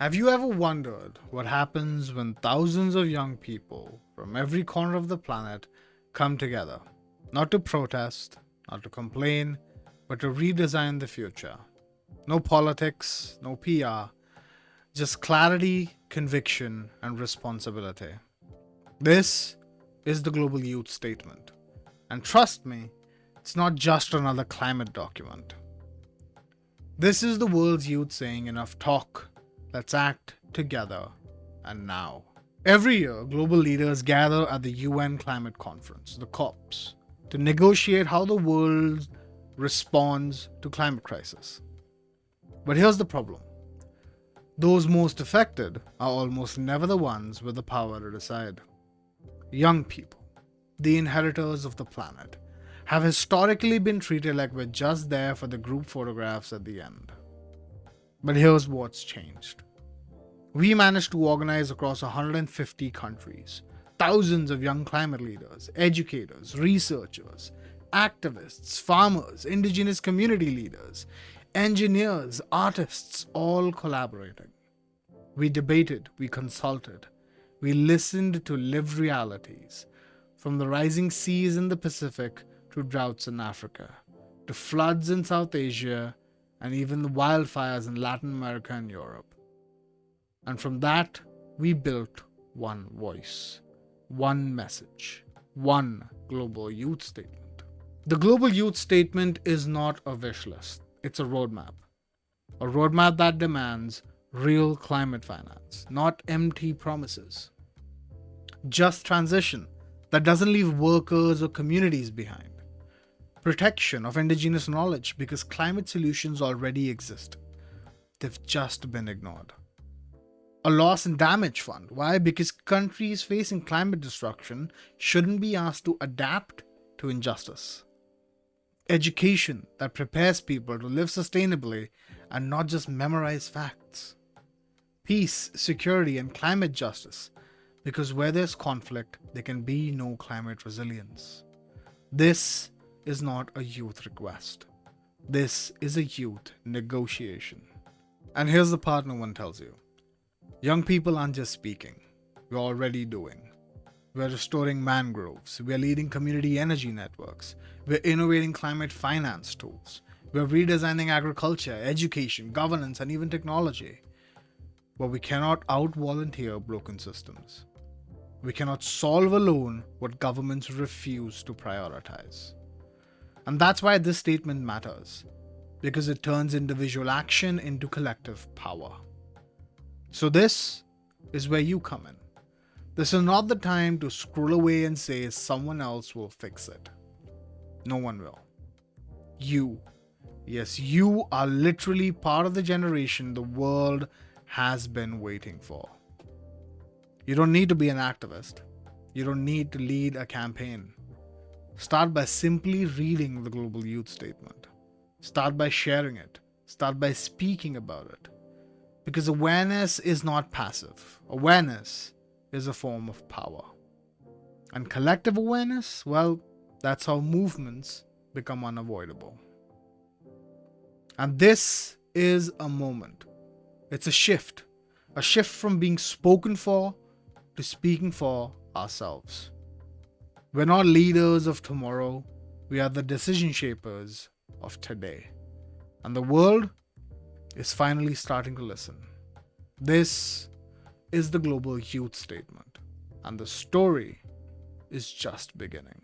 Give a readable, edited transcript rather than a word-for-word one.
Have you ever wondered what happens when thousands of young people from every corner of the planet come together? Not to protest, not to complain, but to redesign the future. No politics, no PR, just clarity, conviction, and responsibility. This is the Global Youth Statement. And trust me, it's not just another climate document. This is the world's youth saying enough talk. Let's act together and now. Every year, global leaders gather at the UN Climate Conference, the COPs, to negotiate how the world responds to climate crisis. But here's the problem. Those most affected are almost never the ones with the power to decide. Young people, the inheritors of the planet, have historically been treated like we're just there for the group photographs at the end. But here's what's changed. We managed to organize across 150 countries, thousands of young climate leaders, educators, researchers, activists, farmers, indigenous community leaders, engineers, artists, all collaborating. We debated, we consulted, we listened to lived realities, from the rising seas in the Pacific to droughts in Africa, to floods in South Asia, and even the wildfires in Latin America and Europe. And from that, we built one voice, one message, one global youth statement. The global youth statement is not a wish list, it's a roadmap. A roadmap that demands real climate finance, not empty promises. Just transition that doesn't leave workers or communities behind. Protection of indigenous knowledge because climate solutions already exist. They've just been ignored. A loss and damage fund. Why? Because countries facing climate destruction shouldn't be asked to adapt to injustice. Education that prepares people to live sustainably and not just memorize facts. Peace, security, and climate justice. Because where there's conflict, there can be no climate resilience. This is not a youth request. This is a youth negotiation. And here's the part no one tells you. Young people aren't just speaking. We're already doing. We're restoring mangroves. We're leading community energy networks. We're innovating climate finance tools. We're redesigning agriculture, education, governance, and even technology. But we cannot out-volunteer broken systems. We cannot solve alone what governments refuse to prioritize. And that's why this statement matters, because it turns individual action into collective power. So this is where you come in. This is not the time to scroll away and say someone else will fix it. No one will. You, yes, you are literally part of the generation the world has been waiting for. You don't need to be an activist. You don't need to lead a campaign. Start by simply reading the Global Youth Statement. Start by sharing it. Start by speaking about it. Because awareness is not passive. Awareness is a form of power. And collective awareness, well, that's how movements become unavoidable. And this is a moment. It's a shift from being spoken for to speaking for ourselves. We're not leaders of tomorrow, we are the decision shapers of today. And the world is finally starting to listen. This is the Global Youth Statement, and the story is just beginning.